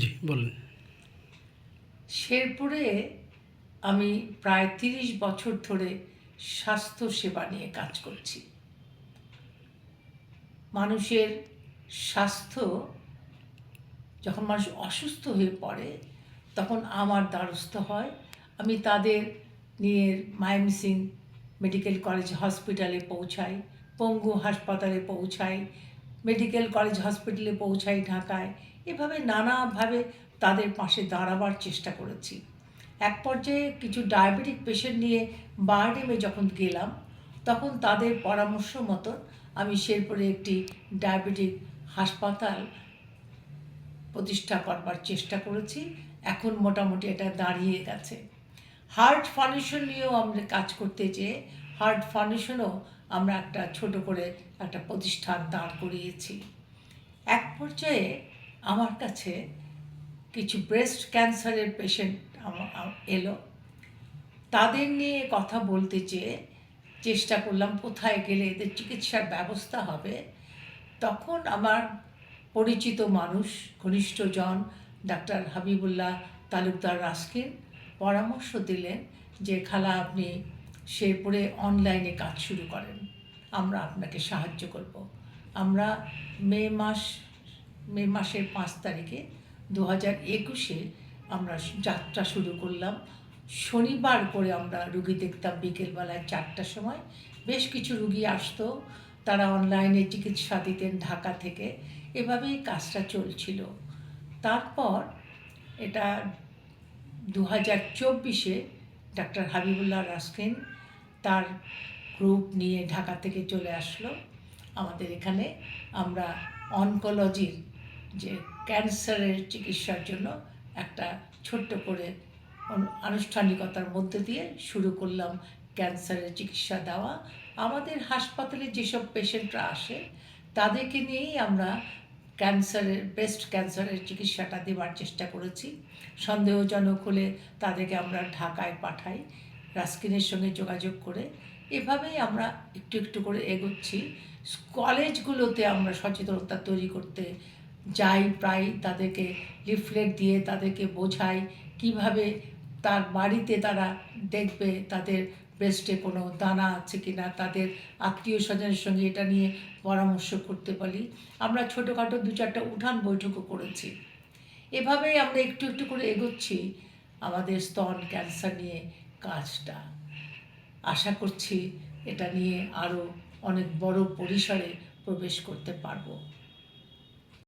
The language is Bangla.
জি, বলেন। শেরপুরে আমি প্রায় ৩০ বছর ধরে স্বাস্থ্য সেবা নিয়ে কাজ করছি। মানুষের স্বাস্থ্য, যখন মানুষ অসুস্থ হয়ে পড়ে তখন আমার দ্বারস্থ হয়। আমি তাদের নিয়ে ময়মনসিংহ মেডিকেল কলেজ হসপিটালে পৌঁছাই, পঙ্গু হাসপাতালে পৌঁছাই, মেডিকেল কলেজ হসপিটালে পৌঁছাই ঢাকায়। এভাবে নানাভাবে তাদের পাশে দাঁড়াবার চেষ্টা করেছি। এক পর্যায়ে কিছু ডায়াবেটিক পেশেন্ট নিয়ে বারডেমে যখন গেলাম, তখন তাদের পরামর্শ মতন আমি শেরপুরে একটি ডায়াবেটিক হাসপাতাল প্রতিষ্ঠা করবার চেষ্টা করেছি। এখন মোটামুটি এটা দাঁড়িয়ে গেছে। হার্ট ফাউন্ডেশন নিয়েও আমরা কাজ করতে যেয়ে হার্ট ফাউন্ডেশনও আমরা একটা ছোট করে একটা প্রতিষ্ঠান দাঁড় করিয়েছি। এক পর্যায়ে আমার কাছে কিছু ব্রেস্ট ক্যান্সারের পেশেন্ট এলো। তাদের নিয়ে কথা বলতে চেয়ে চেষ্টা করলাম কোথায় গেলে এদের চিকিৎসার ব্যবস্থা হবে। তখন আমার পরিচিত মানুষ, ঘনিষ্ঠজন ডাক্তার হাবিবুল্লাহ তালুকদার রাস্কিন পরামর্শ দিলেন যে, খালা আপনি শেরপুরে অনলাইনে কাজ শুরু করেন, আমরা আপনাকে সাহায্য করব। আমরা মে মাস মে মাসের 5 তারিখে 2021-এ আমরা যাত্রা শুরু করলাম। শনিবার করে আমরা রুগী দেখতাম বিকেলবেলায় 4টার সময়। বেশ কিছু রুগী আসতো, তারা অনলাইনে চিকিৎসা দিতেন ঢাকা থেকে। এভাবেই কাজটা চলছিল। তারপর এটা 2024-এ ডাক্তার হাবিবুল্লাহ রাস্কিন তার গ্রুপ নিয়ে ঢাকা থেকে চলে আসলো আমাদের এখানে। আমরা অনকোলজির, যে ক্যান্সারের চিকিৎসার জন্য একটা ছোট্ট করে আনুষ্ঠানিকতার মধ্যে দিয়ে শুরু করলাম ক্যান্সারের চিকিৎসা দেওয়া। আমাদের হাসপাতালে যেসব পেশেন্টরা আসে তাদেরকে নিয়েই আমরা ব্রেস্ট ক্যান্সারের চিকিৎসাটা দেওয়ার চেষ্টা করেছি। সন্দেহজনক হলে তাদেরকে আমরা ঢাকায় পাঠাই রাস্কিনের সঙ্গে যোগাযোগ করে। এভাবেই আমরা একটু একটু করে এগোচ্ছি। কলেজগুলোতে আমরা সচেতনতা তৈরি করতে যাই, প্রায় তাদেরকে লিফলেট দিয়ে তাদেরকে বোঝাই কীভাবে তার বাড়িতে তারা দেখবে তাদের ব্রেস্টে কোনো দানা আছে কি না, তাদের আত্মীয় স্বজনের সঙ্গে এটা নিয়ে পরামর্শ করতে পারি। আমরা ছোটোখাটো 2-4টা উঠান বৈঠকও করেছি। এভাবেই আমরা একটু একটু করে এগোচ্ছি আমাদের স্তন ক্যান্সার নিয়ে কাজটা। আশা করছি এটা নিয়ে আরও অনেক বড় পরিসরে প্রবেশ করতে পারবো।